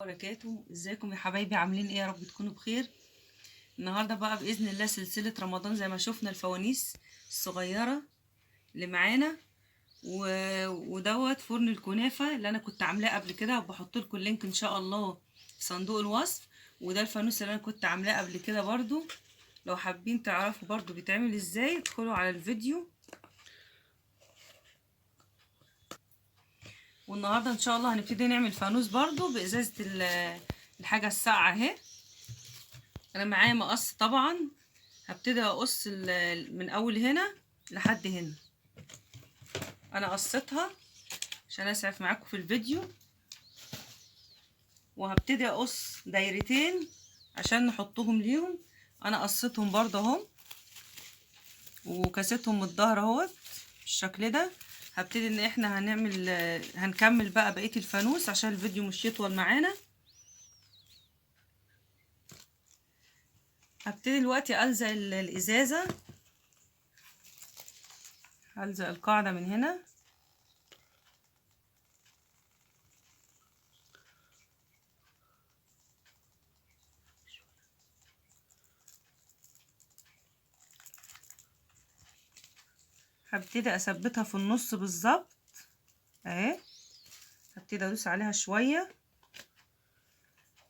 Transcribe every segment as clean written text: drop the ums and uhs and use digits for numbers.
وبركاته. ازيكم يا حبايبي؟ عاملين ايه؟ يا رب تكونوا بخير. النهارده بقى باذن الله سلسله رمضان، زي ما شفنا الفوانيس الصغيره اللي معانا ودوت فرن الكنافه اللي انا كنت عاملاه قبل كده، وبحط لكم اللينك ان شاء الله في صندوق الوصف. وده الفانوس اللي انا كنت عاملاه قبل كده برضو، لو حابين تعرفوا برضو بيتعمل ازاي ادخلوا على الفيديو. والنهارده ان شاء الله هنبتدي نعمل فانوس برضو بازازه الحاجه الساقعه اهي. انا معايا مقص طبعا، هبتدي اقص من اول هنا لحد هنا. انا قصيتها عشان اسعف معاكم في الفيديو، وهبتدي اقص دايرتين عشان نحطهم ليهم. انا قصيتهم برضه اهم وكسيتهم من الظهر اهوت بالشكل ده. هبتدي ان احنا هنكمل بقى بقية الفانوس عشان الفيديو مش يطول معانا. هبتدي دلوقتي الزق الازازة، هلزق القاعدة من هنا. هبتدي اثبتها في النص بالظبط اهي. هبتدي ادوس عليها شوية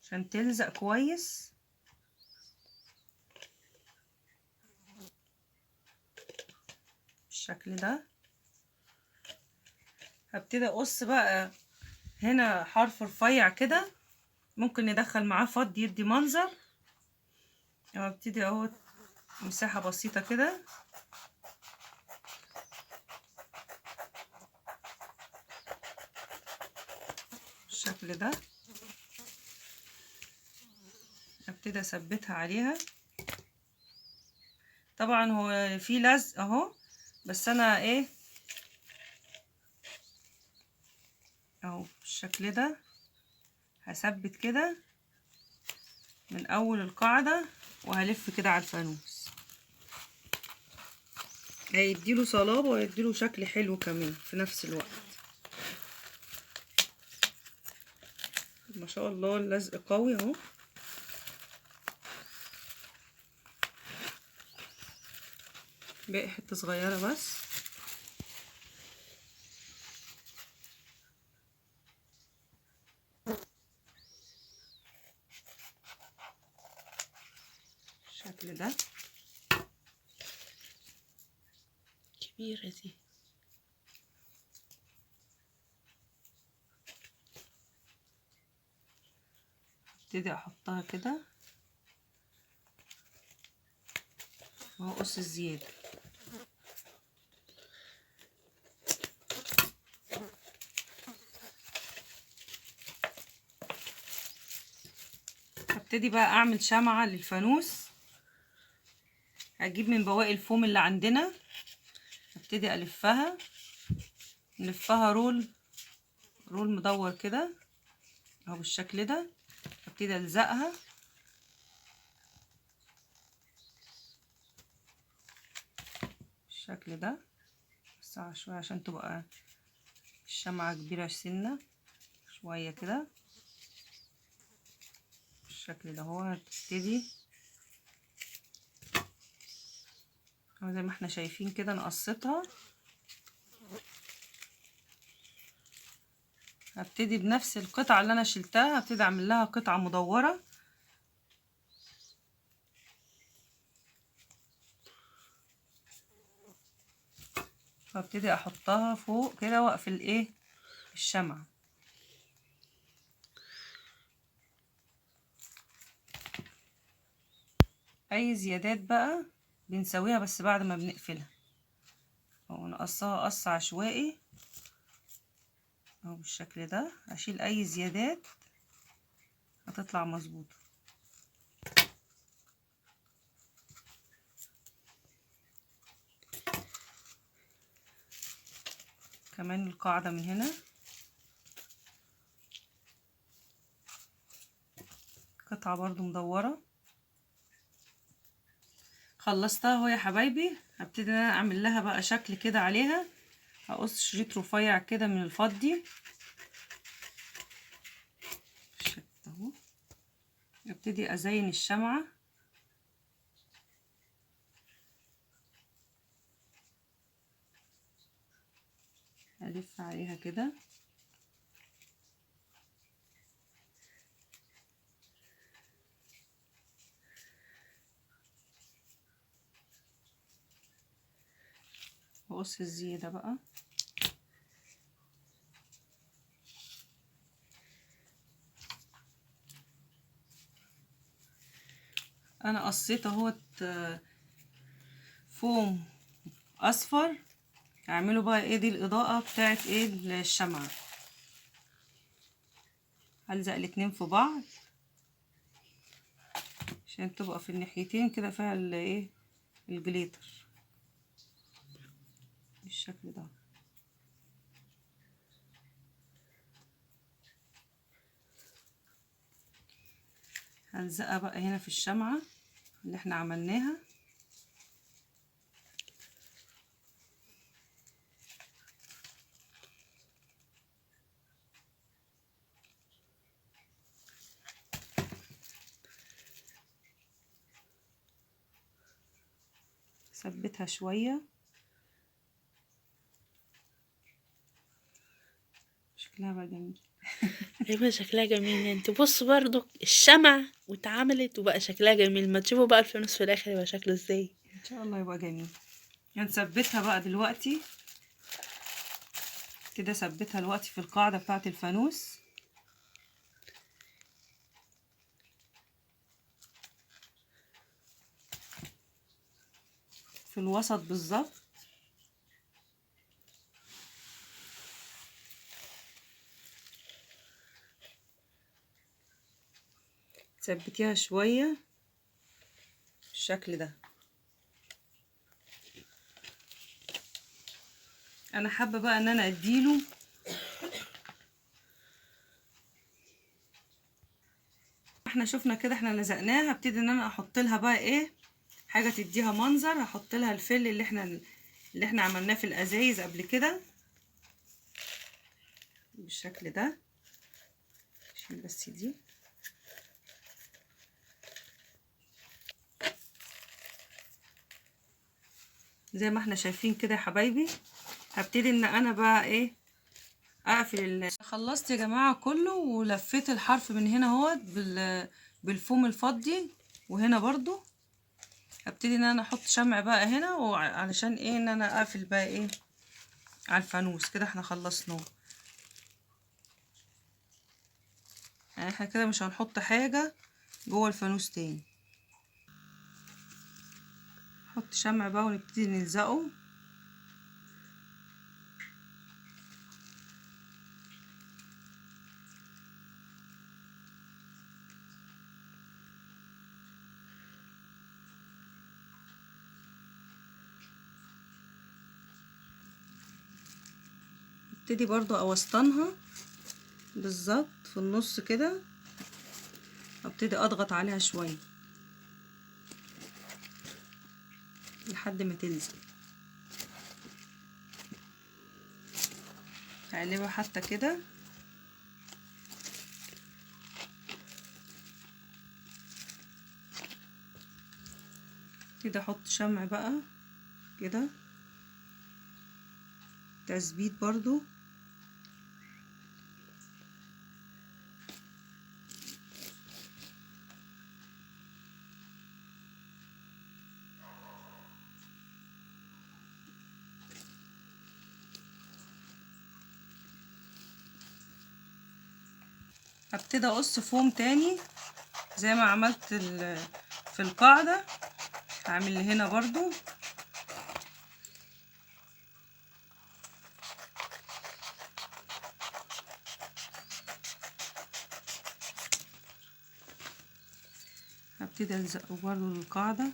عشان تلزق كويس بالشكل ده. هبتدي اقص بقى هنا حرف رفيع كده، ممكن ندخل معاه فض يدي منظر. هبتدي اهو مساحة بسيطة كده بالشكل ده. هبتدي اثبتها عليها. طبعا هو في لزق اهو، بس انا ايه اهو بالشكل ده هثبت كده من اول القاعدة وهلف كده على الفانوس. هيديله صلابة ويديله شكل حلو كمان في نفس الوقت. ما شاء الله اللزق قوي اهو. باقي حتة صغيرة بس. بالشكل ده. كبيرة دي. ابتدي احطها كده واقص الزيادة. هبتدي بقى اعمل شمعة للفانوس. هجيب من بواقي الفوم اللي عندنا، هبتدي الفها، نلفها رول مدور كده اهو بالشكل ده. هبتدي الزقها بالشكل ده، بس شويه عشان تبقى الشمعة كبيرة سنة شوية كده بالشكل ده. هو هتبتدي زي ما احنا شايفين كده نقصتها. هبتدي بنفس القطعة اللي انا شلتها، هبتدي اعمل لها قطعة مدورة وابتدي احطها فوق كده واقفل ايه الشمعة. اي زيادات بقى بنسويها بس بعد ما بنقفلها. اهو نقصها قص عشوائي اهو بالشكل ده. اشيل اي زيادات هتطلع مظبوطه. كمان القاعده من هنا قطعه برضو مدوره. خلصتها اهو يا حبايبي. هبتدي انا اعمل لها بقى شكل كده عليها. هقص شريط رفيع كده من الفضي بالشكل هبتدي ازين الشمعة. الف عليها كده. واقص الزيادة بقى. انا قصيت اهوت فوم اصفر. اعمله بقى ايه دي الاضاءة بتاعت ايه الشمعة. هلزق الاتنين في بعض عشان تبقى في الناحيتين كده فيها ايه الجليتر بالشكل ده. هلزقها بقى هنا في الشمعة اللي احنا عملناها. ثبتها شوية. شكلها بقى جميل. ايوه شكلها جميل. انت بص برضو الشمعة واتعملت وبقى شكلها جميل، ما تشوفوا بقى الفانوس في الاخر يبقى شكله ازاي. ان شاء الله يبقى جميل. هنثبتها بقى دلوقتي كده. ثبتها دلوقتي في القاعدة بتاعة الفانوس. في الوسط بالظبط. ثبتيها شوية بالشكل ده. انا حابة بقى ان انا اديله احنا شفنا كده احنا لزقناها. هبتدي ان انا احط لها بقى ايه حاجة تديها منظر. هحط لها الفل اللي احنا عملناه في الازايز قبل كده بالشكل ده. عشان بس دي زي ما احنا شايفين كده يا حبايبي. هبتدي ان انا بقى ايه اقفل خلصت يا جماعة كله ولفيت الحرف من هنا اهوت بالفوم الفضي. وهنا برضو هبتدي ان انا احط شمع بقى هنا علشان ايه ان انا اقفل بقى ايه على الفانوس. كده احنا خلصناه. يعني احنا كده مش هنحط حاجة جوه الفانوس تاني. نحط شمع بقى ونبتدي نلزقه. ابتدي برضو اوسطنها بالظبط في النص كده. ابتدي اضغط عليها شوية لحد ما تلزق. هقلبها حتى كده. ابتدي احط شمع بقى كده تثبيت برضو. هبتدي اقص فوم تاني زي ما عملت في القاعدة. هعمل هنا برضو. هبتدي الزقه برضو للقاعدة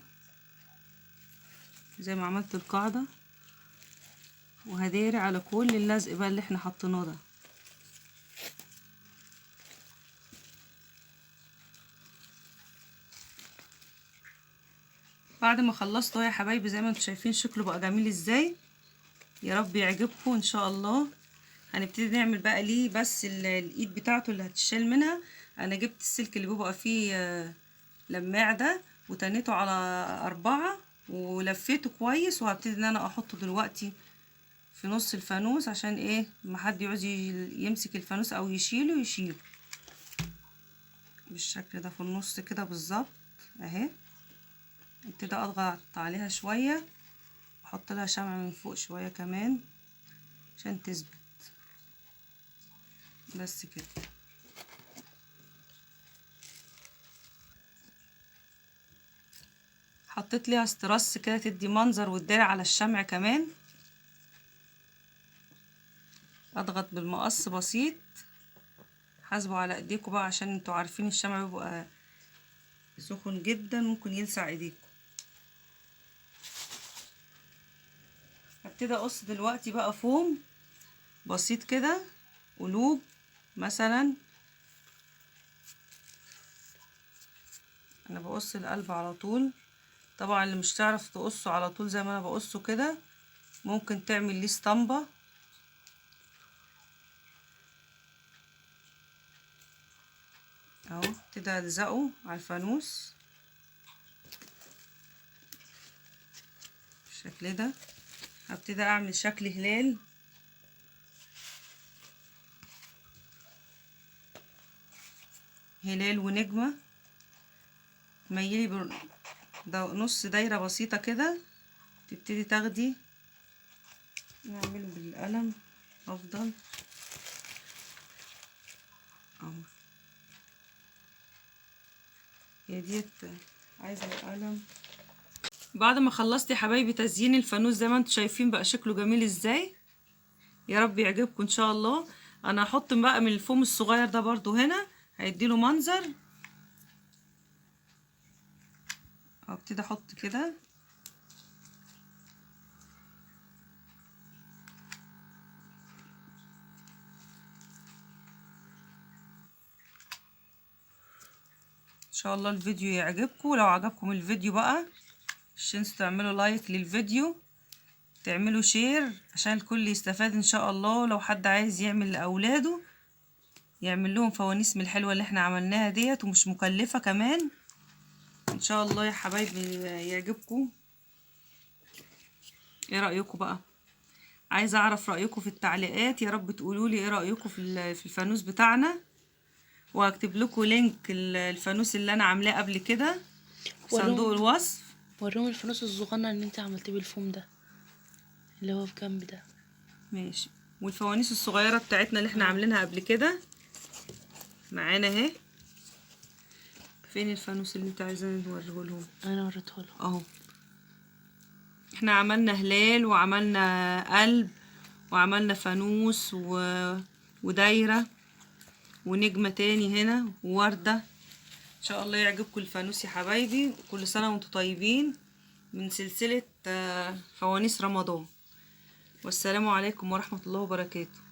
زي ما عملت القاعدة. وهداري على كل اللزق بقى اللي احنا حطيناه ده. بعد ما خلصت اهو يا حبايبي زي ما انتم شايفين شكله بقى جميل ازاي. يا رب يعجبكم ان شاء الله. هنبتدي نعمل بقى ليه بس الايد بتاعته اللي هتشال منها. انا جبت السلك اللي بيبقى فيه لماع ده وتنيته على 4 ولفيته كويس، وهبتدي ان انا احطه دلوقتي في نص الفانوس عشان ايه ما حد يعوز يمسك الفانوس او يشيله بالشكل ده في النص كده بالظبط اهي. ابتدي اضغط عليها شويه واحط لها شمع من فوق شويه كمان عشان تثبت بس كده. حطيت ليها استرس كده تدي منظر وتداري على الشمع كمان. اضغط بالمقص بسيط، حاسبوا على ايديكم بقى عشان انتوا عارفين الشمع بيبقى سخن جدا ممكن يلسع ايديكم. هبتدي اقص دلوقتي بقى فوم بسيط كده، قلوب مثلا. انا بقص القلب على طول، طبعا اللي مش تعرف تقصه على طول زي ما انا بقصه كده ممكن تعمل ليه اسطمبة اهو. ابتدي الزقه على الفانوس بالشكل ده. هبتدي اعمل شكل هلال ونجمة، ميلي ده نص دايرة بسيطة كده. تبتدي تاخدي نعمله بالقلم افضل اهو. هي ديت عايزة القلم. بعد ما خلصت يا حبايبي تزيين الفانوس زي ما انتم شايفين بقى شكله جميل ازاي، يا رب يعجبكم ان شاء الله. انا هحط بقى من الفوم الصغير ده برضو هنا هيديله منظر. ابتدي احط كده ان شاء الله الفيديو يعجبكم. لو عجبكم الفيديو بقى مش تنسوا تعملوا لايك للفيديو، تعملوا شير عشان الكل يستفاد ان شاء الله. لو حد عايز يعمل لاولاده يعمل لهم فوانيس من الحلوه اللي احنا عملناها ديت ومش مكلفه كمان ان شاء الله يا حبايبي يعجبكم. ايه رايكم بقى؟ عايزه اعرف رايكم في التعليقات، يا رب تقولوا لي ايه رايكم في الفانوس بتاعنا، وهكتب لكم لينك الفانوس اللي انا عاملاه قبل كده في صندوق الوصف. وريهم الفانوس الصغنن اللي انت عملتيه بالفوم ده اللي هو في جنب ده. ماشي. والفوانيس الصغيره بتاعتنا اللي احنا عاملينها قبل كده معانا اهي. فين الفانوس اللي انت عايزاه نوريه لهم؟ انا وريته لهم اهو. احنا عملنا هلال وعملنا قلب وعملنا فانوس ودايره ونجمه تاني هنا وورده. ان شاء الله يعجبكم الفانوس يا حبايبي. كل سنه وانتم طيبين من سلسله فوانيس رمضان. والسلام عليكم ورحمه الله وبركاته.